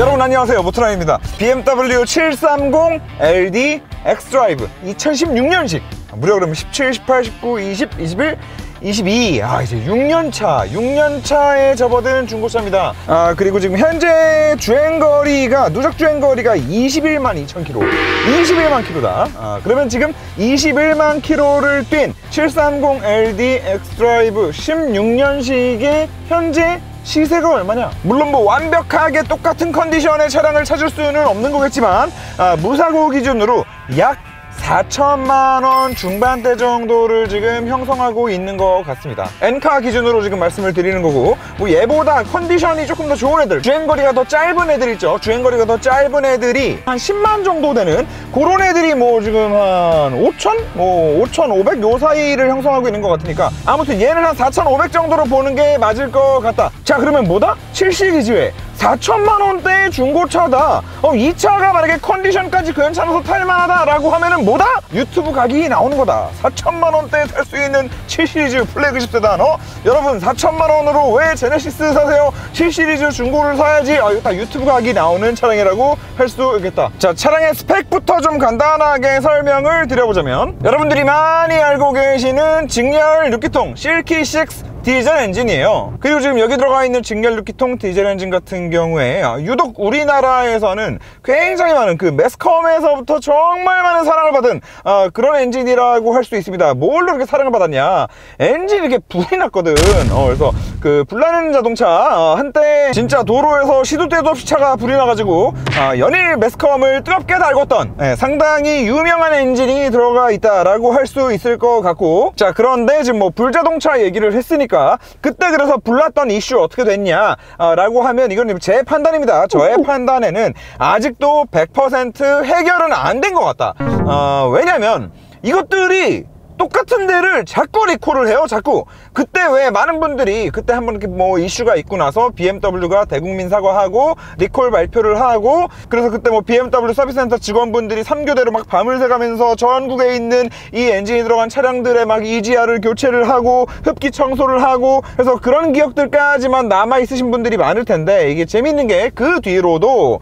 여러분 안녕하세요, 모토나입니다. BMW 730 LD X드라이브 2016년식 무려 그러면 17, 18, 19, 20, 21, 22. 이제 6년차에 접어든 중고차입니다. 그리고 지금 현재 주행거리가, 누적 주행거리가 21만 2천 km. 21만 km다. 그러면 지금 21만 km를 뛴 730 LD X드라이브 16년식의 현재 시세가 얼마냐? 물론 뭐 완벽하게 똑같은 컨디션의 차량을 찾을 수는 없는 거겠지만 무사고 기준으로 약 4천만원 중반대 정도를 지금 형성하고 있는 것 같습니다. N카 기준으로 지금 말씀을 드리는 거고, 뭐 얘보다 컨디션이 조금 더 좋은 애들, 주행거리가 더 짧은 애들 있죠. 주행거리가 더 짧은 애들이 한 10만 정도 되는 그런 애들이 뭐 지금 한 5천? 뭐 5,500 요 사이를 형성하고 있는 것 같으니까 아무튼 얘는 한 4,500 정도로 보는 게 맞을 것 같다. 자, 그러면 뭐다? 7시기지회 4천만원대의 중고차다. 이 차가 만약에 컨디션까지 괜찮아서 탈만하다 라고 하면은 뭐다? 유튜브 가격이 나오는 거다. 4천만원대에 살 수 있는 7시리즈 플래그십 세단. 여러분 4천만원으로 왜 제네시스 사세요? 7시리즈 중고를 사야지. 이거 다 유튜브 가격이 나오는 차량이라고 할 수 있겠다. 자, 차량의 스펙부터 좀 간단하게 설명을 드려보자면, 여러분들이 많이 알고 계시는 직렬 6기통 실키6 디젤 엔진이에요. 그리고 지금 여기 들어가 있는 직렬 6기통 디젤 엔진 같은 경우에 유독 우리나라에서는 굉장히 많은, 그 매스컴에서부터 정말 많은 사랑을 받은 그런 엔진이라고 할 수 있습니다. 뭘로 이렇게 사랑을 받았냐? 엔진이 이렇게 불이 났거든. 그래서 그 불나는 자동차, 한때 진짜 도로에서 시도 때도 없이 차가 불이 나가지고 연일 매스컴을 뜨겁게 달궜던 상당히 유명한 엔진이 들어가 있다라고 할 수 있을 것 같고, 자, 그런데 지금 뭐 불자동차 얘기를 했으니까 그때 그래서 불났던 이슈 어떻게 됐냐 라고 하면, 이건 제 판단입니다. 저의 판단에는 아직도 100% 해결은 안 된 것 같다. 왜냐면 이것들이 똑같은 데를 자꾸 리콜을 해요. 자꾸. 그때 왜 많은 분들이, 그때 한번 이렇게 뭐 이슈가 있고 나서 BMW가 대국민 사과하고 리콜 발표를 하고, 그래서 그때 뭐 BMW 서비스센터 직원분들이 3교대로 막 밤을 새가면서 전국에 있는 이 엔진이 들어간 차량들의 막 EGR을 교체를 하고 흡기 청소를 하고, 그래서 그런 기억들까지만 남아 있으신 분들이 많을 텐데, 이게 재밌는 게 그 뒤로도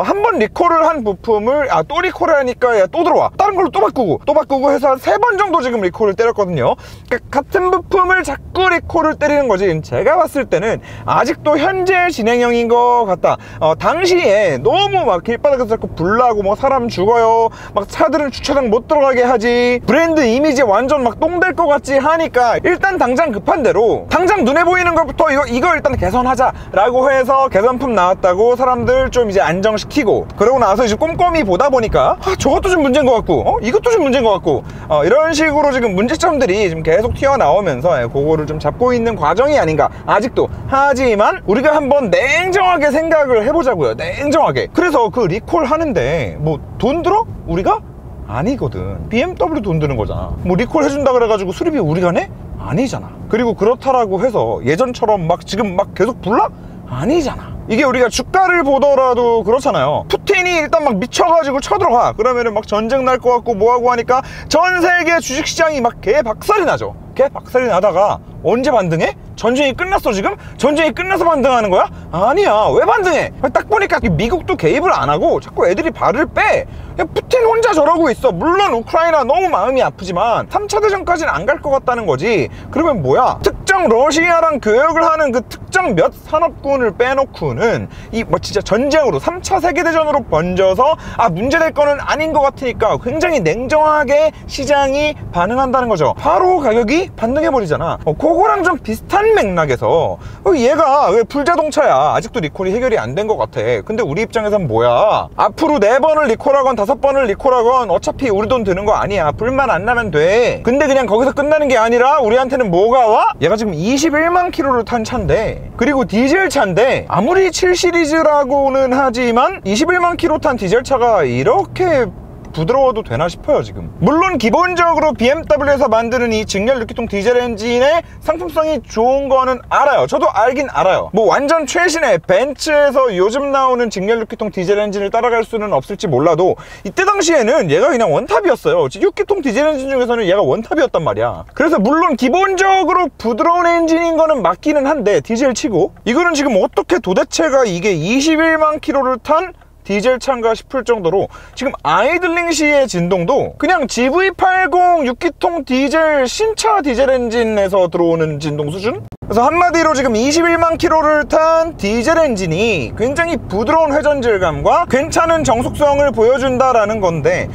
한번 리콜을 한 부품을 또 리콜을 하니까 또 들어와, 다른 걸로 또 바꾸고 해서 한 3번 정도 지금 리콜을 때렸거든요. 그러니까 같은 부품을 자꾸 리콜을 때리는 거지. 제가 봤을 때는 아직도 현재 진행형인 것 같다. 당시에 너무 막 길바닥에서 자꾸 불나고 뭐 사람 죽어요, 막 차들은 주차장 못 들어가게 하지, 브랜드 이미지 완전 막 똥될 것 같지 하니까 일단 당장 급한 대로 당장 눈에 보이는 것부터 이거 일단 개선하자 라고 해서 개선품 나왔다고 사람들 좀 이제 안정시키고, 그러고 나서 이제 꼼꼼히 보다 보니까 저것도 좀 문제인 것 같고 이것도 좀 문제인 것 같고, 이런 식으로 지금 문제점들이 지금 계속 튀어나오면서 그거를 좀 잡고 있는 과정이 아닌가 아직도. 하지만 우리가 한번 냉정하게 생각을 해보자고요. 냉정하게. 그래서 그 리콜 하는데 뭐 돈 들어? 우리가? 아니거든. BMW 돈 드는 거잖아. 뭐 리콜 해준다 그래가지고 수리비 우리가 내? 아니잖아. 그리고 그렇다라고 해서 예전처럼 막 지금 막 계속 불나? 아니잖아. 이게 우리가 주가를 보더라도 그렇잖아요. 푸틴이 일단 막 미쳐가지고 쳐들어가. 그러면은 막 전쟁 날 것 같고 뭐하고 하니까 전 세계 주식시장이 막 개박살이 나죠. 개박살이 나다가 언제 반등해? 전쟁이 끝났어 지금? 전쟁이 끝나서 반등하는 거야? 아니야. 왜 반등해? 딱 보니까 미국도 개입을 안 하고 자꾸 애들이 발을 빼. 그냥 푸틴 혼자 저러고 있어. 물론 우크라이나 너무 마음이 아프지만 3차 대전까지는 안 갈 것 같다는 거지. 그러면 뭐야? 특정 러시아랑 교역을 하는 그 특정 몇 산업군을 빼놓고는 이 뭐 진짜 전쟁으로 3차 세계대전으로 번져서 문제될 거는 아닌 것 같으니까 굉장히 냉정하게 시장이 반응한다는 거죠. 바로 가격이 반등해버리잖아. 그거랑 좀 비슷한 맥락에서 얘가 왜 불자동차야, 아직도 리콜이 해결이 안 된 것 같아. 근데 우리 입장에선 뭐야, 앞으로 4번을 리콜하건 5번을 리콜하건 어차피 우리 돈 드는 거 아니야. 불만 안 나면 돼. 근데 그냥 거기서 끝나는 게 아니라 우리한테는 뭐가 와? 얘가 지금 21만 킬로를 탄 차인데, 그리고 디젤 차인데, 아무리 7시리즈라고는 하지만 21만 킬로 탄 디젤 차가 이렇게 부드러워도 되나 싶어요 지금. 물론 기본적으로 BMW에서 만드는 이 직렬 6기통 디젤 엔진의 상품성이 좋은 거는 알아요. 저도 알긴 알아요. 뭐 완전 최신의 벤츠에서 요즘 나오는 직렬 6기통 디젤 엔진을 따라갈 수는 없을지 몰라도 이때 당시에는 얘가 그냥 원탑이었어요. 6기통 디젤 엔진 중에서는 얘가 원탑이었단 말이야. 그래서 물론 기본적으로 부드러운 엔진인 거는 맞기는 한데 디젤 치고, 이거는 지금 어떻게 도대체가 이게 21만 킬로를 탄 디젤 차인가 싶을 정도로 지금 아이들링 시의 진동도 그냥 GV80 6기통 디젤 신차 디젤 엔진에서 들어오는 진동 수준? 그래서 한마디로 지금 21만 킬로를 탄 디젤 엔진이 굉장히 부드러운 회전 질감과 괜찮은 정속성을 보여준다라는 건데,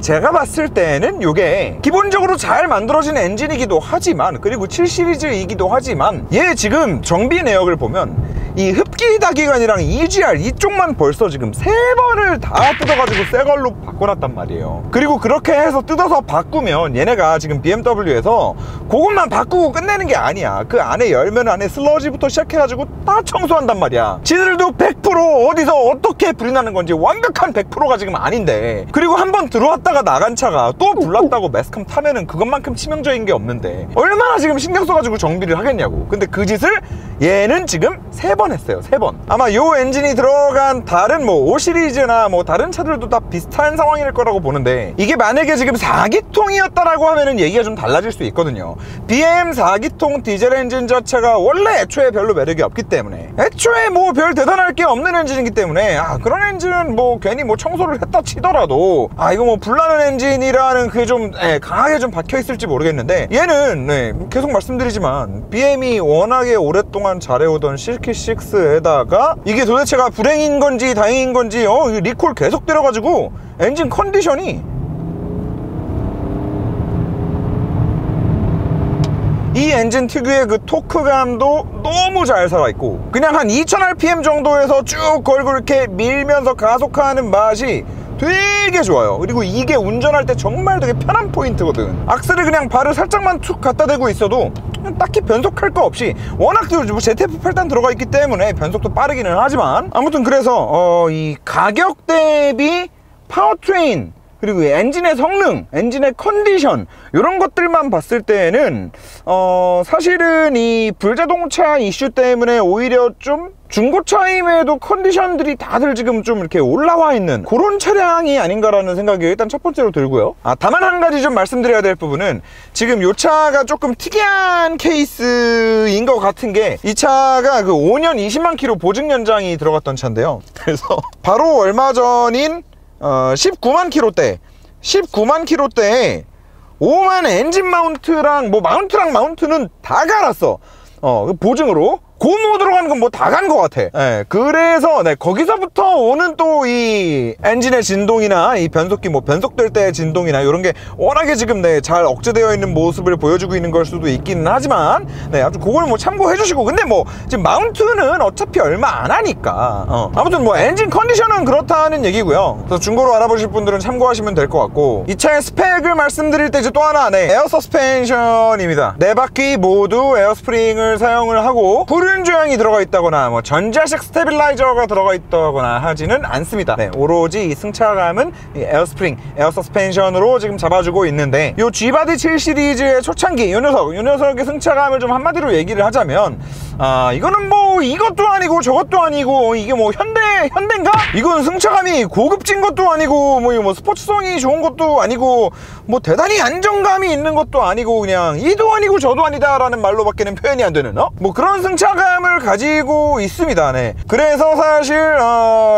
제가 봤을 때는 이게 기본적으로 잘 만들어진 엔진이기도 하지만, 그리고 7시리즈이기도 하지만, 얘 지금 정비 내역을 보면 이 흡기 다기관이랑 EGR 이쪽만 벌써 지금 3번을 다 뜯어가지고 새 걸로 바꿔놨단 말이에요. 그리고 그렇게 해서 뜯어서 바꾸면 얘네가 지금 BMW에서 그것만 바꾸고 끝내는 게 아니야. 그 안에 열면 안에 슬러지부터 시작해가지고 다 청소한단 말이야. 지들도 100% 어디서 어떻게 불이 나는 건지 완벽한 100%가 지금 아닌데, 그리고 한번 들어왔다가 나간 차가 또 불났다고 매스컴 타면은 그것만큼 치명적인 게 없는데 얼마나 지금 신경 써가지고 정비를 하겠냐고. 근데 그 짓을 얘는 지금 3번 했어요. 3번. 아마 요 엔진이 들어간 다른 뭐 5시리즈나 뭐 다른 차들도 다 비슷한 상황일 거라고 보는데, 이게 만약에 지금 4기통이었다라고 하면은 얘기가 좀 달라질 수 있거든요. BM 4기통 디젤 엔진 자체가 원래 애초에 별로 매력이 없기 때문에, 애초에 뭐 별 대단할 게 없는 엔진이기 때문에 그런 엔진은 뭐 괜히 뭐 청소를 했다 치더라도 이거 뭐 불나는 엔진이라는 그게 좀 강하게 좀 박혀 있을지 모르겠는데, 얘는 계속 말씀드리지만 BM이 워낙에 오랫동안 잘해오던 실키6에다가 이게 도대체가 불행인 건지 다행인 건지 리콜 계속 때려가지고 엔진 컨디션이, 이 엔진 특유의 그 토크감도 너무 잘 살아있고, 그냥 한 2000rpm 정도에서 쭉 걸고 이렇게 밀면서 가속하는 맛이 되게 좋아요. 그리고 이게 운전할 때 정말 되게 편한 포인트거든. 악셀을 그냥 발을 살짝만 툭 갖다 대고 있어도 딱히 변속할 거 없이, 워낙 ZF 8단 들어가 있기 때문에 변속도 빠르기는 하지만, 아무튼 그래서 이 가격 대비 파워트레인, 그리고 엔진의 성능, 엔진의 컨디션, 이런 것들만 봤을 때는 사실은 이 불자동차 이슈 때문에 오히려 좀 중고차임에도 컨디션들이 다들 지금 좀 이렇게 올라와 있는 그런 차량이 아닌가라는 생각이 일단 첫 번째로 들고요. 다만 한 가지 좀 말씀드려야 될 부분은, 지금 이 차가 조금 특이한 케이스인 것 같은 게, 이 차가 그 5년 20만 킬로 보증 연장이 들어갔던 차인데요. 그래서 바로 얼마 전인 19만 킬로대에 5만 엔진 마운트랑 뭐 마운트는 다 갈았어. 보증으로 고무 들어가는 건 뭐 다 간 것 같아. 그래서 거기서부터 오는 또 이 엔진의 진동이나 이 변속기 뭐 변속될 때의 진동이나 이런 게 워낙에 지금 잘 억제되어 있는 모습을 보여주고 있는 걸 수도 있기는 하지만, 아주 그걸 뭐 참고해 주시고, 근데 뭐 지금 마운트는 어차피 얼마 안 하니까 아무튼 뭐 엔진 컨디션은 그렇다는 얘기고요. 그래서 중고로 알아보실 분들은 참고하시면 될 것 같고, 이 차의 스펙을 말씀드릴 때 이제 또 하나 에어 서스펜션입니다. 4바퀴 모두 에어스프링을 사용을 하고 불륜 조향이 들어가 있다거나 뭐 전자식 스테빌라이저가 들어가 있다거나 하지는 않습니다. 오로지 이 승차감은 이 에어스프링, 에어 서스펜션으로 지금 잡아주고 있는데, 요 G바디 7 시리즈의 초창기 요 녀석의 승차감을 좀 한마디로 얘기를 하자면, 이거는 뭐 이것도 아니고 저것도 아니고, 이게 뭐 현대인가? 이건 승차감이 고급진 것도 아니고 뭐 스포츠성이 좋은 것도 아니고 뭐 대단히 안정감이 있는 것도 아니고, 그냥 이도 아니고 저도 아니다 라는 말로밖에는 표현이 안 되는 뭐 그런 승차감을 가지고 있습니다. 그래서 사실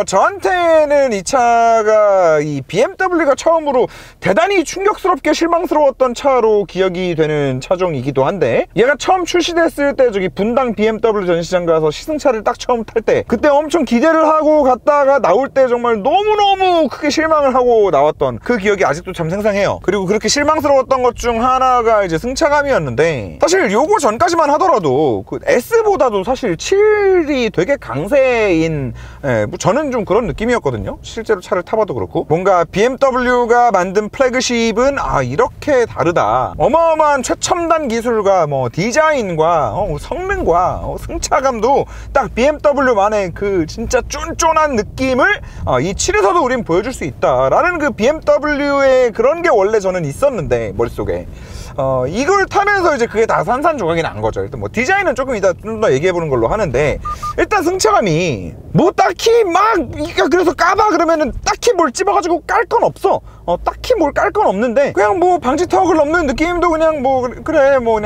저한테는 이 차가 이 BMW가 처음으로 대단히 충격스럽게 실망스러웠던 차로 기억이 되는 차종이기도 한데, 얘가 처음 출시됐을 때 저기 분당 BMW 전시장 가서 시승차를 딱 처음 탈 때, 그때 엄청 기대를 하고 갔다가 나올 때 정말 너무너무 크게 실망을 하고 나왔던 그 기억이 아직도 참 생생해요. 그리고 그렇게 실망스러웠던 것 중 하나가 이제 승차감이었는데, 사실 요거 전까지만 하더라도 그 S보다 타봐도 사실 7이 되게 강세인, 뭐 저는 좀 그런 느낌이었거든요. 실제로 차를 타봐도 그렇고, 뭔가 BMW가 만든 플래그십은 이렇게 다르다. 어마어마한 최첨단 기술과 뭐 디자인과 성능과 승차감도 딱 BMW만의 그 진짜 쫀쫀한 느낌을 이 7에서도 우린 보여줄 수 있다라는 그 BMW의 그런 게 원래 저는 있었는데 머릿속에 이걸 타면서 이제 그게 다 산산조각이 난 거죠. 일단 뭐 디자인은 조금 이따 좀 더 얘기해 보는 걸로 하는데, 일단 승차감이 뭐 딱히 막 그래서 까봐 그러면은 딱히 뭘 찝어가지고 깔 건 없어. 딱히 뭘 깔 건 없는데, 그냥 뭐 방지턱을 넘는 느낌도 그냥 뭐 그래 뭐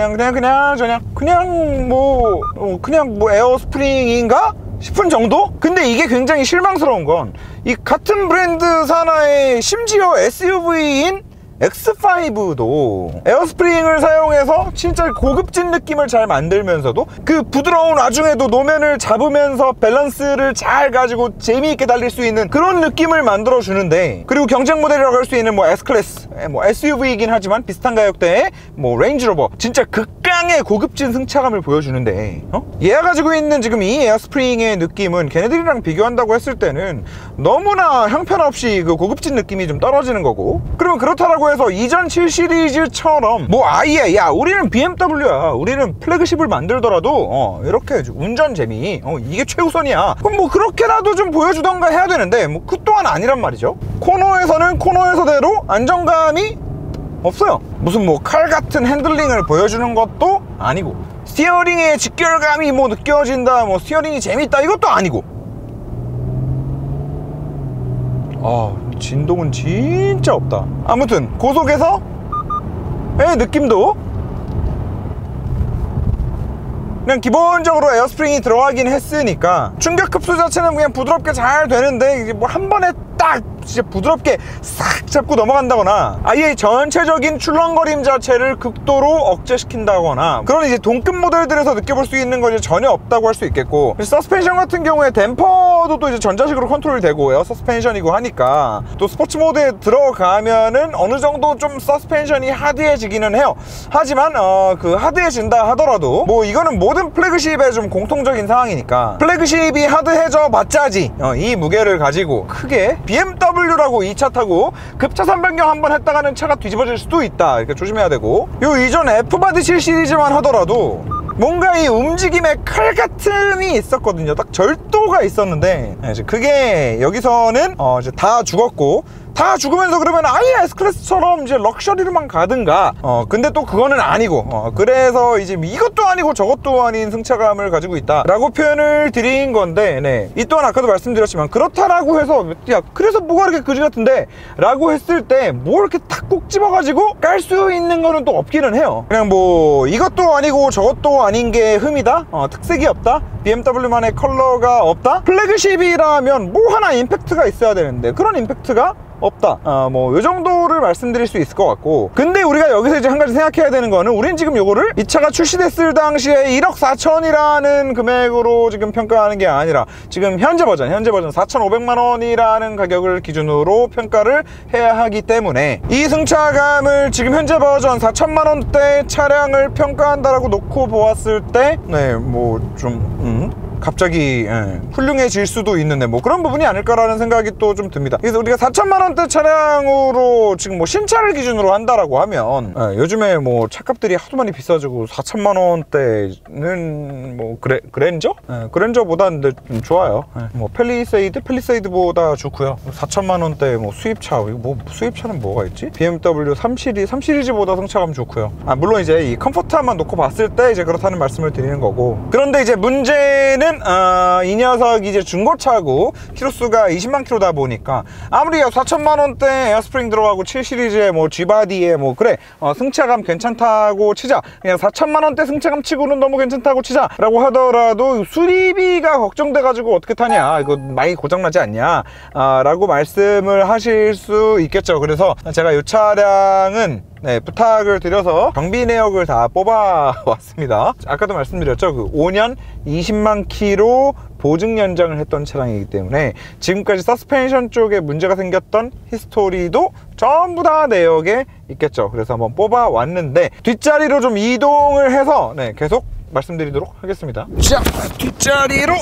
그냥 뭐 에어 스프링인가 싶은 정도? 근데 이게 굉장히 실망스러운 건, 이 같은 브랜드 산하의 심지어 SUV인 X5도 에어스프링을 사용해서 진짜 고급진 느낌을 잘 만들면서도 그 부드러운 와중에도 노면을 잡으면서 밸런스를 잘 가지고 재미있게 달릴 수 있는 그런 느낌을 만들어 주는데, 그리고 경쟁 모델이라고 할 수 있는 뭐 S클래스, 뭐 SUV이긴 하지만 비슷한 가격대의 뭐 레인지로버, 진짜 극강의 고급진 승차감을 보여주는데, 얘가 가지고 있는 지금 이 에어스프링의 느낌은 걔네들이랑 비교한다고 했을 때는 너무나 형편없이 그 고급진 느낌이 좀 떨어지는 거고, 그러면 그렇다라고 해서 이전 7 시리즈처럼 뭐 아예 우리는 BMW야, 우리는 플래그십을 만들더라도 이렇게 운전 재미 이게 최우선이야, 그럼 뭐 그렇게라도 좀 보여주던가 해야 되는데, 뭐 그 또한 아니란 말이죠. 코너에서는 코너에서대로 안정감이 없어요. 무슨 뭐 칼 같은 핸들링을 보여주는 것도 아니고, 스티어링의 직결감이 뭐 느껴진다, 뭐 스티어링이 재밌다, 이것도 아니고, 진동은 진짜 없다. 아무튼 고속에서의 느낌도 그냥 기본적으로 에어스프링이 들어가긴 했으니까 충격 흡수 자체는 그냥 부드럽게 잘 되는데, 이제 뭐 한 번에 딱 진짜 부드럽게 싹 잡고 넘어간다거나, 아예 전체적인 출렁거림 자체를 극도로 억제시킨다거나, 그런 이제 동급 모델들에서 느껴볼 수 있는 건 이제 전혀 없다고 할 수 있겠고, 서스펜션 같은 경우에 댐퍼도 또 이제 전자식으로 컨트롤이 되고 에어 서스펜션이고 하니까, 또 스포츠 모드에 들어가면은 어느 정도 좀 서스펜션이 하드해지기는 해요. 하지만 그 하드해진다 하더라도 뭐 이거는 모든 플래그십의 좀 공통적인 상황이니까, 플래그십이 하드해져 봤자지 이 무게를 가지고 크게 BMW라고 이 차 타고 급차선 변경 한번 했다가는 차가 뒤집어질 수도 있다, 이렇게 조심해야 되고, 요 이전 F바디 7 시리즈만 하더라도 뭔가 이 움직임에 칼 같음이 있었거든요. 딱 절도가 있었는데, 이제 그게 여기서는 이제 다 죽었고, 다 죽으면서 그러면 아예 S클래스처럼 이제 럭셔리로만 가든가, 근데 또 그거는 아니고, 그래서 이제 이것도 아니고 저것도 아닌 승차감을 가지고 있다 라고 표현을 드린 건데, 이 또한 아까도 말씀드렸지만, 그렇다라고 해서 야 그래서 뭐가 이렇게 그지 같은데 라고 했을 때 뭐 이렇게 탁 꼭 집어가지고 깔 수 있는 거는 또 없기는 해요. 그냥 뭐 이것도 아니고 저것도 아닌 게 흠이다, 특색이 없다, BMW만의 컬러가 없다, 플래그십이라면 뭐 하나 임팩트가 있어야 되는데 그런 임팩트가 없다, 뭐 요 정도를 말씀드릴 수 있을 것 같고, 근데 우리가 여기서 이제 한 가지 생각해야 되는 거는, 우린 지금 요거를 이 차가 출시됐을 당시에 1억 4천이라는 금액으로 지금 평가하는 게 아니라, 지금 현재 버전 4,500만 원이라는 가격을 기준으로 평가를 해야 하기 때문에, 이 승차감을 지금 현재 버전 4천만 원대 차량을 평가한다라고 놓고 보았을 때, 뭐 좀 갑자기 훌륭해질 수도 있는데, 뭐 그런 부분이 아닐까라는 생각이 또 좀 듭니다. 그래서 우리가 4천만 원대 차량으로 지금 뭐 신차를 기준으로 한다라고 하면, 요즘에 뭐 차값들이 하도 많이 비싸지고 4천만 원대는 뭐 그랜저? 그랜저보다는 좀 좋아요. 뭐 펠리세이드보다 좋고요. 4천만 원대 뭐 수입차, 이거 뭐 수입차는 뭐가 있지? BMW 3 시리즈보다 승차감 좋고요. 물론 이제 이 컴포트만 놓고 봤을 때 이제 그렇다는 말씀을 드리는 거고, 그런데 이제 문제는 이 녀석이 이제 중고차고 키로수가 20만 킬로다 보니까, 아무리 4천만 원대 에어스프링 들어가고 7 시리즈에 뭐 G바디에 뭐 그래 승차감 괜찮다고 치자, 그냥 4천만 원대 승차감 치고는 너무 괜찮다고 치자 라고 하더라도, 수리비가 걱정돼 가지고 어떻게 타냐, 이거 많이 고장나지 않냐 라고 말씀을 하실 수 있겠죠. 그래서 제가 이 차량은 부탁을 드려서 경비 내역을 다 뽑아 왔습니다. 아까도 말씀드렸죠, 그 5년 20만 킬로 보증 연장을 했던 차량이기 때문에 지금까지 서스펜션 쪽에 문제가 생겼던 히스토리도 전부 다 내역에 있겠죠. 그래서 한번 뽑아 왔는데, 뒷자리로 좀 이동을 해서 계속 말씀드리도록 하겠습니다. 자, 뒷자리로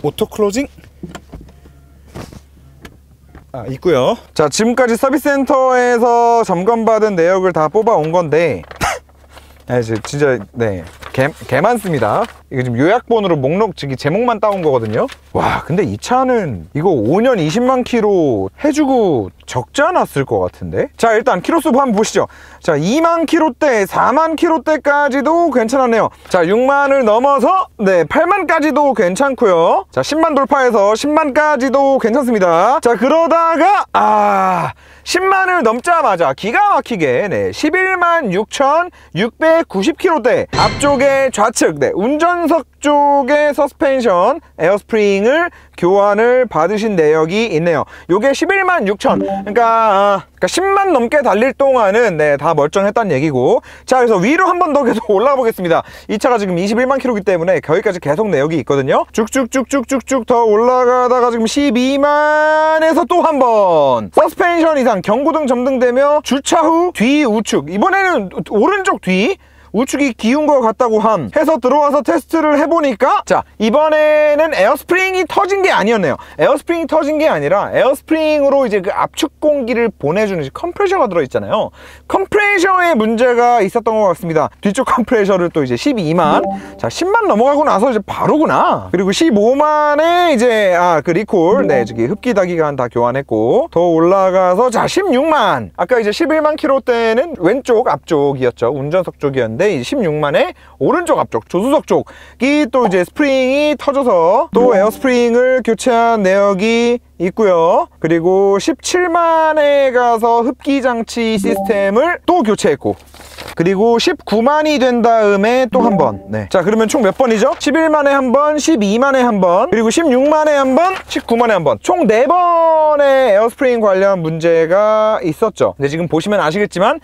오토 클로징 있고요. 자, 지금까지 서비스 센터에서 점검받은 내역을 다 뽑아 온 건데 진짜 개 많습니다. 이거 지금 요약본으로 목록 제목만 따온 거거든요. 와, 근데 이 차는 이거 5년 20만 킬로 해주고 적지 않았을 것 같은데. 자, 일단 키로수 한번 보시죠. 자, 2만 킬로대, 4만 킬로대까지도 괜찮았네요. 자, 6만을 넘어서 8만까지도 괜찮고요. 자, 10만 돌파해서 10만까지도 괜찮습니다. 자, 그러다가 10만을 넘자마자 기가 막히게 11만 6,690km대 앞쪽에 좌측 운전석 쪽에 서스펜션 에어스프링을 교환을 받으신 내역이 있네요. 요게 11만 6천, 그러니까 10만 넘게 달릴 동안은 다 멀쩡했다는 얘기고. 자, 그래서 위로 한 번 더 계속 올라가 보겠습니다. 이 차가 지금 21만 킬로이기 때문에 거기까지 계속 내역이 있거든요. 쭉쭉쭉쭉쭉쭉 더 올라가다가 지금 12만에서 또 한 번 서스펜션 이상 경고등 점등되며 주차 후 뒤 우측, 이번에는 오른쪽 뒤 우측이 기운 것 같다고 해서 들어와서 테스트를 해보니까, 자, 이번에는 에어스프링이 터진 게 아니었네요. 에어스프링이 터진 게 아니라 에어스프링으로 이제 그 압축 공기를 보내주는 컴프레셔가 들어있잖아요. 컴프레셔에 문제가 있었던 것 같습니다. 뒤쪽 컴프레셔를 또 이제 12만, 자, 10만 넘어가고 나서 이제 바로구나. 그리고 15만에 이제 그 리콜, 저기 흡기다기관 다 교환했고, 더 올라가서 자, 16만. 아까 이제 11만 킬로 때는 왼쪽 앞쪽이었죠. 운전석 쪽이었는데 16만에 오른쪽 앞쪽 조수석 쪽이 또 이제 스프링이 터져서 또 에어스프링을 교체한 내역이 있고요. 그리고 17만에 가서 흡기장치 시스템을 또 교체했고, 그리고 19만이 된 다음에 또 한 번. 자, 그러면 총 몇 번이죠? 11만에 한 번, 12만에 한 번, 그리고 16만에 한 번, 19만에 한 번. 총 4번의 에어스프링 관련 문제가 있었죠. 근데 지금 보시면 아시겠지만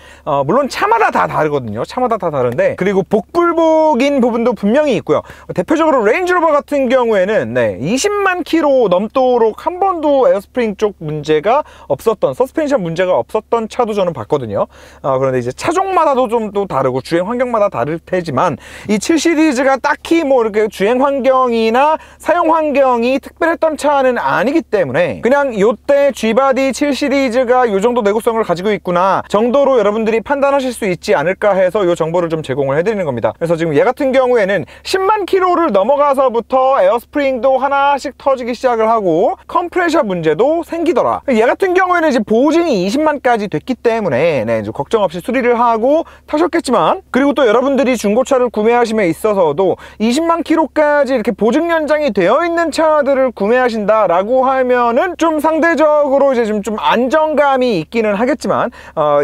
물론 차마다 다 다르거든요. 차마다 다 다른데, 그리고 복불복인 부분도 분명히 있고요. 대표적으로 레인지로버 같은 경우에는 20만 킬로 넘도록 한 번도 에어스프링 쪽 문제가 없었던, 서스펜션 문제가 없었던 차도 저는 봤거든요. 그런데 이제 차종마다도 좀 또 다르고 주행 환경마다 다를 테지만 이 7 시리즈가 딱히 뭐 이렇게 주행 환경이나 사용 환경이 특별했던 차는 아니기 때문에 그냥 요때 G바디 7 시리즈가 요 정도 내구성을 가지고 있구나 정도로 여러분들이 판단하실 수 있지 않을까 해서 요 정보를 좀 제공을 해드리는 겁니다. 그래서 지금 얘 같은 경우에는 10만 킬로를 넘어가서부터 에어스프링도 하나씩 터지기 시작을 하고 컴프레셔 문제도 생기더라. 얘 같은 경우에는 이제 보증이 20만까지 됐기 때문에 이제 걱정 없이 수리를 하고 타셨겠지만, 그리고 또 여러분들이 중고차를 구매하심에 있어서도 20만 킬로까지 이렇게 보증 연장이 되어 있는 차들을 구매하신다라고 하면은 좀 상대적으로 이제 좀 안정감이 있기는 하겠지만,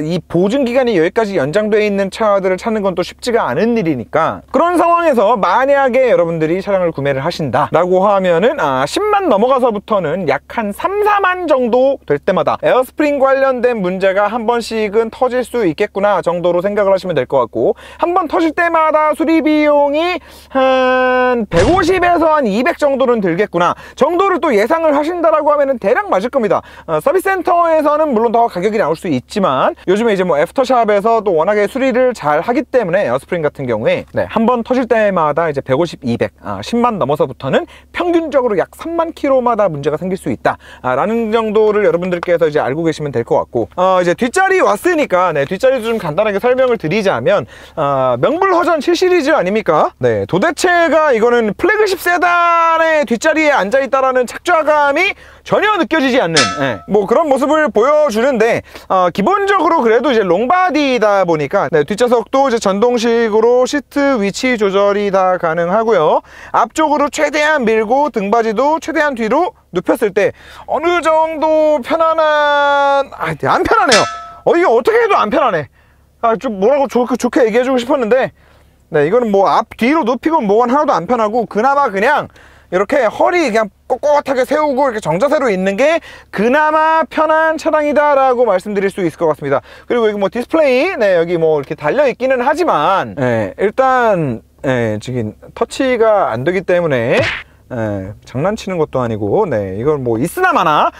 이 보증 기간이 여기까지 연장되어 있는 차들을 찾는 건 또 쉽지가 않은 일이니까, 그런 상황에서 만약에 여러분들이 차량을 구매를 하신다라고 하면은 10만 넘어가서부터는 약 한 3, 4만 정도 될 때마다 에어스프링 관련된 문제가 한 번씩은 터질 수 있겠구나 정도로 생각을 하시면 될 것 같고, 한 번 터질 때마다 수리 비용이 한 150에서 한 200 정도는 들겠구나 정도를 또 예상을 하신다라고 하면은 대략 맞을 겁니다. 서비스 센터에서는 물론 더 가격이 나올 수 있지만 요즘에 이제 뭐 애프터샵에서 또 워낙에 수리를 잘 하기 때문에 에어스프링 같은 경우에 한 번 터질 때마다 이제 150, 200, 10만 넘어서부터는 평균적으로 약 3만 킬로마다 문제가 생길 수 있다 라는 정도를 여러분들께서 이제 알고 계시면 될 것 같고, 이제 뒷자리 왔으니까 뒷자리도 좀 간단하게 설명을 드리자면, 명불허전 7 시리즈 아닙니까? 도대체가 이거는 플래그십 세단의 뒷자리에 앉아있다라는 착좌감이 전혀 느껴지지 않는 뭐 그런 모습을 보여주는데, 기본적으로 그래도 이제 롱바디다 보니까 뒷좌석도 이제 전동식으로 시트 위치 조절이 다 가능하고요. 앞쪽으로 최대한 밀고 등받이도 최대한 뒤로 눕혔을 때 어느 정도 편안한, 안 편하네요. 이게 어떻게 해도 안 편하네. 좀 뭐라고 좋게 얘기해주고 싶었는데, 이거는 뭐 앞 뒤로 눕히고 뭐건 하나도 안 편하고, 그나마 그냥 이렇게 허리 그냥 꼿꼿하게 세우고 이렇게 정자세로 있는 게 그나마 편한 차량이다 라고 말씀드릴 수 있을 것 같습니다. 그리고 여기 뭐 디스플레이 여기 뭐 이렇게 달려 있기는 하지만 일단 지금 터치가 안 되기 때문에 장난치는 것도 아니고, 이건 뭐 있으나마나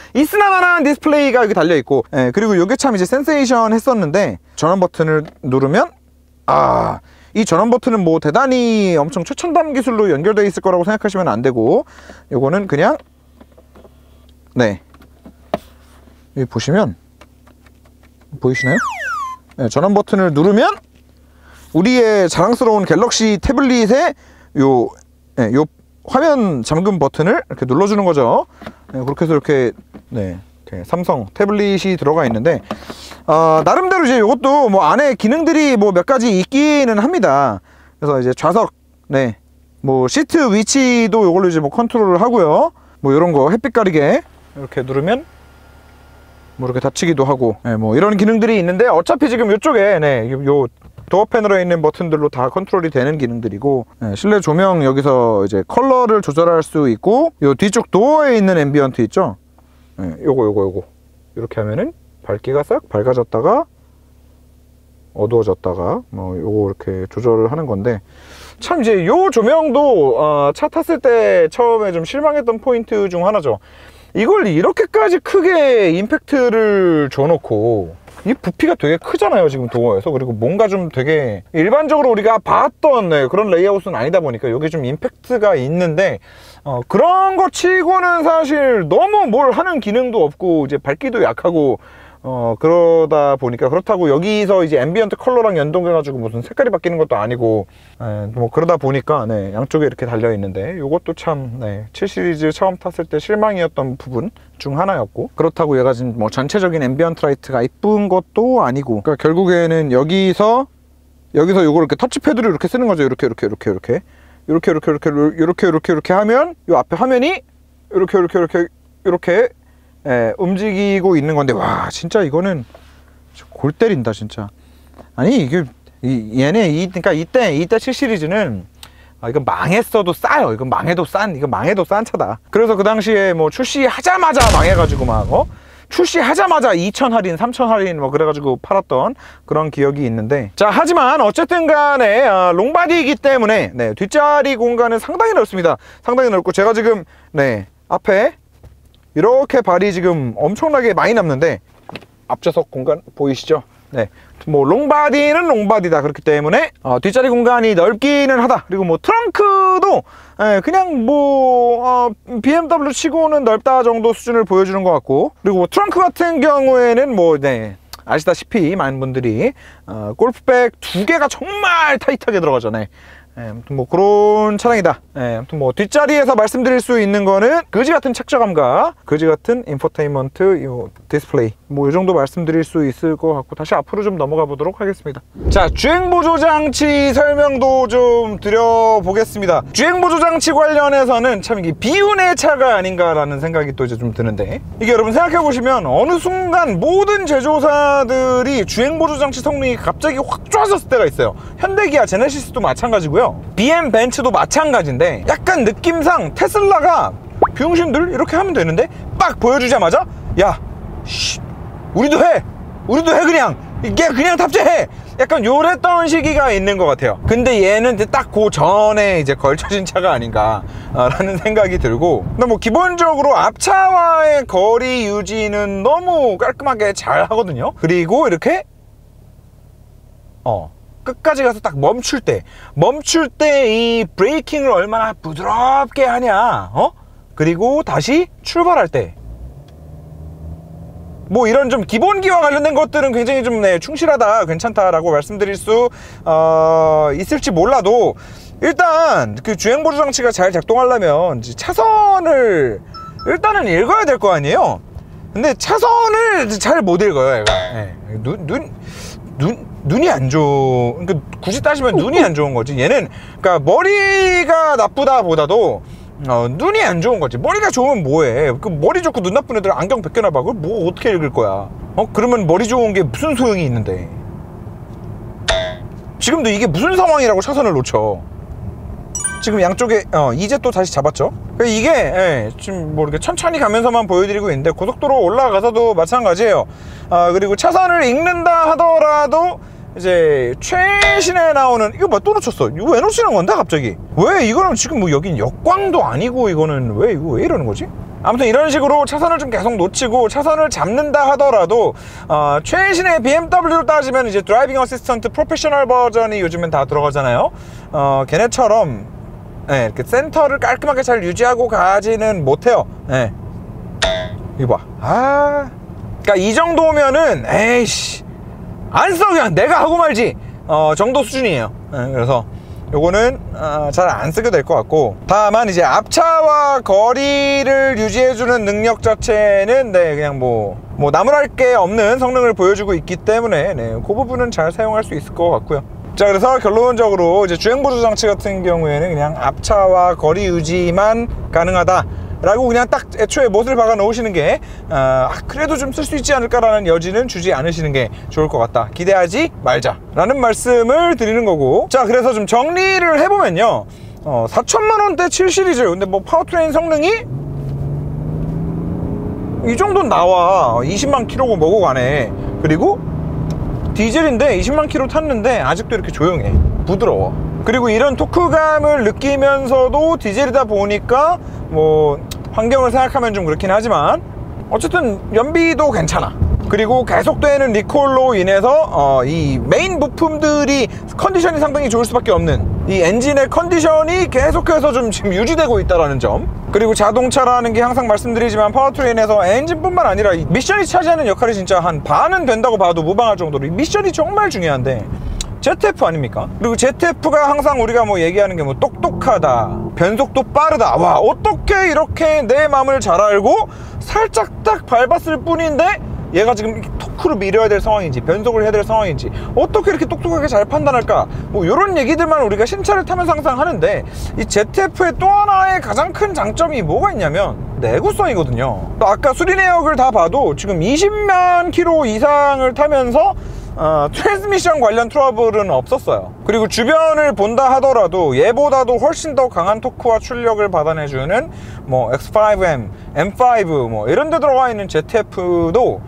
디스플레이가 여기 달려 있고, 그리고 요게 참 이제 센세이션 했었는데 전원 버튼을 누르면 이 전원 버튼은 뭐 대단히 엄청 최첨단 기술로 연결되어 있을 거라고 생각하시면 안 되고, 요거는 그냥 네, 여기 보시면 보이시나요? 네, 전원 버튼을 누르면 우리의 자랑스러운 갤럭시 태블릿의 요 화면 잠금 버튼을 이렇게 눌러주는 거죠. 네, 그렇게 해서 이렇게 네, 삼성 태블릿이 들어가 있는데, 나름대로 이제 이것도 뭐 안에 기능들이 뭐 몇 가지 있기는 합니다. 그래서 이제 좌석, 네, 뭐 시트 위치도 이걸로 이제 뭐 컨트롤을 하고요. 뭐 이런 거 햇빛 가리개 이렇게 누르면 뭐 이렇게 닫히기도 하고, 네, 뭐 이런 기능들이 있는데, 어차피 지금 이쪽에 네, 요 도어 패널에 있는 버튼들로 다 컨트롤이 되는 기능들이고, 네, 실내 조명 여기서 이제 컬러를 조절할 수 있고, 요 뒤쪽 도어에 있는 앰비언트 있죠? 네, 요거 이렇게 하면은 밝기가 싹 밝아졌다가 어두워졌다가 뭐 요거 이렇게 조절을 하는 건데, 참 이제 요 조명도 차 탔을 때 처음에 좀 실망했던 포인트 중 하나죠. 이걸 이렇게까지 크게 임팩트를 줘놓고, 이 부피가 되게 크잖아요 지금 도어에서. 그리고 뭔가 좀 되게 일반적으로 우리가 봤던 네, 그런 레이아웃은 아니다 보니까 여기 좀 임팩트가 있는데, 그런 거 치고는 사실 너무 뭘 하는 기능도 없고, 이제 밝기도 약하고, 그러다 보니까, 그렇다고 여기서 이제 앰비언트 컬러랑 연동해가지고 무슨 색깔이 바뀌는 것도 아니고, 뭐 그러다 보니까 네, 양쪽에 이렇게 달려 있는데, 요것도 참 네, 7 시리즈 처음 탔을 때 실망이었던 부분 중 하나였고, 그렇다고 얘가 지금 뭐 전체적인 앰비언트 라이트가 이쁜 것도 아니고, 그러니까 결국에는 여기서 요걸 이렇게 터치패드로 이렇게 쓰는 거죠. 이렇게 하면 요 앞에 화면이 이렇게 움직이고 있는 건데, 와 진짜 이거는 골 때린다 진짜. 아니 이게 얘네 그러니까 이때 7 시리즈는 이건 망했어도 싸요. 이건 망해도 싼 차다. 그래서 그 당시에 뭐 출시하자마자 망해가지고 막 출시하자마자 2,000 할인, 3,000 할인 뭐 그래가지고 팔았던 그런 기억이 있는데, 자 하지만 어쨌든 간에 롱바디이기 때문에 네, 뒷자리 공간은 상당히 넓습니다. 상당히 넓고, 제가 지금 네, 앞에 이렇게 발이 지금 엄청나게 많이 남는데, 앞좌석 공간 보이시죠? 네, 뭐 롱바디는 롱바디다. 그렇기 때문에 뒷자리 공간이 넓기는 하다. 그리고 뭐 트렁크도 그냥 뭐 BMW 치고는 넓다 정도 수준을 보여주는 것 같고, 그리고 뭐 트렁크 같은 경우에는 뭐 네, 아시다시피 많은 분들이 골프백 2개가 정말 타이트하게 들어가잖아요. 아무튼 뭐 그런 차량이다. 아무튼 뭐 뒷자리에서 말씀드릴 수 있는 거는 그지 같은 착좌감과 그지 같은 인포테인먼트 요 디스플레이, 뭐 이 정도 말씀드릴 수 있을 것 같고, 다시 앞으로 좀 넘어가 보도록 하겠습니다. 자, 주행보조 장치 설명도 좀 드려보겠습니다. 주행보조 장치 관련해서는 참 이게 비운의 차가 아닌가라는 생각이 또 이제 좀 드는데, 이게 여러분 생각해 보시면 어느 순간 모든 제조사들이 주행보조 장치 성능이 갑자기 확 좋아졌을 때가 있어요. 현대기아 제네시스도 마찬가지고요, BM 벤츠도 마찬가지인데, 약간 느낌상 테슬라가 비용신들 이렇게 하면 되는데 빡 보여주자마자 야 우리도 해 그냥 이게 그냥 탑재해, 약간 요랬던 시기가 있는 것 같아요. 근데 얘는 딱 그 전에 이제 걸쳐진 차가 아닌가 라는 생각이 들고, 근데 뭐 기본적으로 앞차와의 거리 유지는 너무 깔끔하게 잘 하거든요. 그리고 이렇게 끝까지 가서 딱 멈출 때 이 브레이킹을 얼마나 부드럽게 하냐, 그리고 다시 출발할 때 뭐 이런 좀 기본기와 관련된 것들은 굉장히 좀 네, 충실하다, 괜찮다라고 말씀드릴 수 있을지 몰라도, 일단 그 주행보조 장치가 잘 작동하려면 차선을 일단은 읽어야 될 거 아니에요. 근데 차선을 잘 못 읽어요 얘가. 네. 눈이 안 좋은, 그러니까 굳이 따지면 눈이 안 좋은 거지. 얘는 그러니까 머리가 나쁘다 보다도 눈이 안 좋은 거지. 머리가 좋으면 뭐해? 그 머리 좋고 눈 나쁜 애들 안경 벗겨놔봐. 그걸 뭐 어떻게 읽을 거야? 그러면 머리 좋은 게 무슨 소용이 있는데? 지금도 이게 무슨 상황이라고 차선을 놓쳐? 지금 양쪽에 이제 또 다시 잡았죠. 이게 지금 뭐 이렇게 천천히 가면서만 보여드리고 있는데, 고속도로 올라가서도 마찬가지예요. 그리고 차선을 읽는다 하더라도 이제 최신에 나오는, 이거 뭐 또 놓쳤어. 이거 왜 놓치는 건데 갑자기? 왜 이거는 지금 뭐 여긴 역광도 아니고, 이거는 왜 이러는 거지? 아무튼 이런 식으로 차선을 좀 계속 놓치고 차선을 잡는다 하더라도 최신의 BMW로 따지면 이제 드라이빙 어시스턴트 프로페셔널 버전이 요즘엔 다 들어가잖아요. 걔네처럼 이렇게 센터를 깔끔하게 잘 유지하고 가지는 못해요. 이거 봐. 그러니까 이 정도면은 에이씨 안 써, 그냥 내가 하고 말지 정도 수준이에요. 그래서 요거는 잘 안 쓰게 될 것 같고, 다만 이제 앞차와 거리를 유지해주는 능력 자체는 그냥 뭐 나무랄 게 없는 성능을 보여주고 있기 때문에 그 부분은 잘 사용할 수 있을 것 같고요. 자, 그래서 결론적으로 이제 주행보조 장치 같은 경우에는 그냥 앞차와 거리 유지만 가능하다 라고 그냥 딱 애초에 못을 박아 놓으시는 게 그래도 좀 쓸 수 있지 않을까라는 여지는 주지 않으시는 게 좋을 것 같다, 기대하지 말자 라는 말씀을 드리는 거고. 자, 그래서 좀 정리를 해보면요, 4천만원대 7시리즈 근데 뭐 파워트레인 성능이 이 정도는 나와. 20만 킬로고 뭐고 가네. 그리고 디젤인데 20만 킬로 탔는데 아직도 이렇게 조용해, 부드러워. 그리고 이런 토크감을 느끼면서도 디젤이다 보니까 뭐 환경을 생각하면 좀 그렇긴 하지만 어쨌든 연비도 괜찮아. 그리고 계속되는 리콜로 인해서 이 메인 부품들이 컨디션이 상당히 좋을 수밖에 없는 이 엔진의 컨디션이 계속해서 좀 지금 유지되고 있다는 점. 그리고 자동차라는 게 항상 말씀드리지만 파워트레인에서 엔진뿐만 아니라 이 미션이 차지하는 역할이 진짜 한 반은 된다고 봐도 무방할 정도로 이 미션이 정말 중요한데 ZF 아닙니까? 그리고 ZF가 항상 우리가 뭐 얘기하는 게 뭐 똑똑하다, 변속도 빠르다. 와, 어떻게 이렇게 내 마음을 잘 알고 살짝 딱 밟았을 뿐인데 얘가 지금 토크로 밀어야 될 상황인지 변속을 해야 될 상황인지 어떻게 이렇게 똑똑하게 잘 판단할까, 뭐 이런 얘기들만 우리가 신차를 타면서 항상 하는데, 이 ZF의 또 하나의 가장 큰 장점이 뭐가 있냐면 내구성이거든요. 또 아까 수리 내역을 다 봐도 지금 20만 킬로 이상을 타면서 트랜스미션 관련 트러블은 없었어요. 그리고 주변을 본다 하더라도 얘보다도 훨씬 더 강한 토크와 출력을 받아내주는 뭐 X5M, M5 뭐 이런 데 들어가 있는 ZF도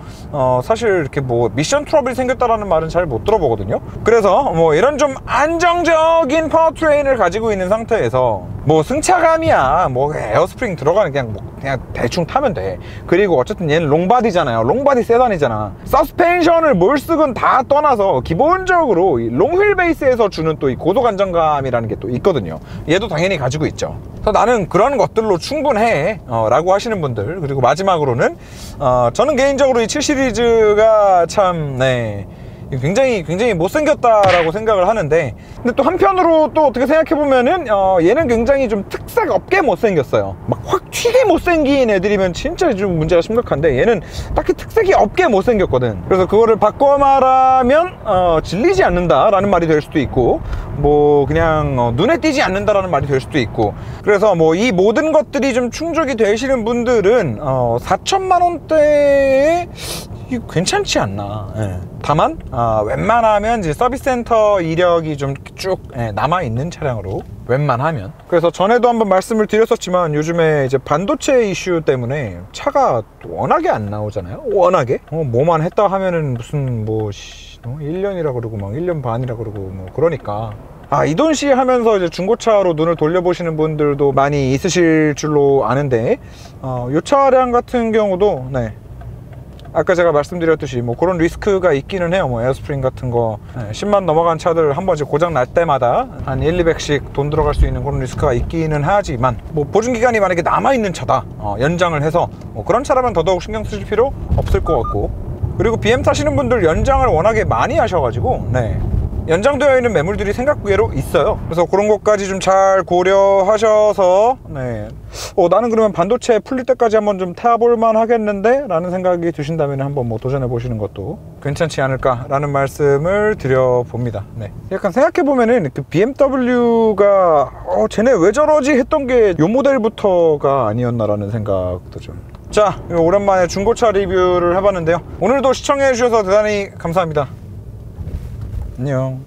사실 이렇게 뭐 미션 트러블이 생겼다라는 말은 잘 못 들어보거든요. 그래서 뭐 이런 좀 안정적인 파워트레인을 가지고 있는 상태에서 뭐 승차감이야 뭐 에어스프링 들어가는 그냥 대충 타면 돼. 그리고 어쨌든 얘는 롱바디잖아요. 롱바디 세단이잖아. 서스펜션을 뭘 쓰건 다 떠나서 기본적으로 이 롱휠 베이스에서 주는 또 이 고속 안정감이라는 게 또 있거든요. 얘도 당연히 가지고 있죠. 그래서 나는 그런 것들로 충분해 라고 하시는 분들. 그리고 마지막으로는 저는 개인적으로 이 7 시리즈가 참 굉장히 못생겼다라고 생각을 하는데, 근데 또 한편으로 또 어떻게 생각해보면은 얘는 굉장히 좀 특색 없게 못생겼어요. 막 확 튀게 못생긴 애들이면 진짜 좀 문제가 심각한데 얘는 딱히 특색이 없게 못생겼거든. 그래서 그거를 바꿔 말하면 질리지 않는다라는 말이 될 수도 있고, 뭐 그냥 눈에 띄지 않는다라는 말이 될 수도 있고. 그래서 뭐 이 모든 것들이 좀 충족이 되시는 분들은 4천만 원대에 괜찮지 않나. 다만 웬만하면 이제 서비스 센터 이력이 좀 쭉 남아있는 차량으로, 웬만하면. 그래서 전에도 한번 말씀을 드렸었지만 요즘에 이제 반도체 이슈 때문에 차가 워낙에 안 나오잖아요. 워낙에 뭐만 했다 하면은 무슨 뭐 1년이라 그러고 막 1년 반이라 그러고 뭐 그러니까 이 돈 씨 하면서 이제 중고차로 눈을 돌려보시는 분들도 많이 있으실 줄로 아는데, 이 차량 같은 경우도 아까 제가 말씀드렸듯이 뭐 그런 리스크가 있기는 해요. 뭐 에어스프링 같은 거 10만 넘어간 차들 한 번씩 고장 날 때마다 한 1,200씩 돈 들어갈 수 있는 그런 리스크가 있기는 하지만, 뭐 보증기간이 만약에 남아있는 차다, 연장을 해서 뭐 그런 차라면 더더욱 신경 쓰실 필요 없을 것 같고. 그리고 BM 타시는 분들 연장을 워낙에 많이 하셔가지고 연장되어 있는 매물들이 생각 외로 있어요. 그래서 그런 것까지 좀 잘 고려하셔서 나는 그러면 반도체 풀릴 때까지 한번 좀 타볼만 하겠는데 라는 생각이 드신다면 한번 뭐 도전해 보시는 것도 괜찮지 않을까 라는 말씀을 드려봅니다. 약간 생각해보면은 그 BMW가 쟤네 왜 저러지 했던 게 요 모델부터가 아니었나 라는 생각도 좀. 자, 오랜만에 중고차 리뷰를 해봤는데요. 오늘도 시청해 주셔서 대단히 감사합니다. 안녕.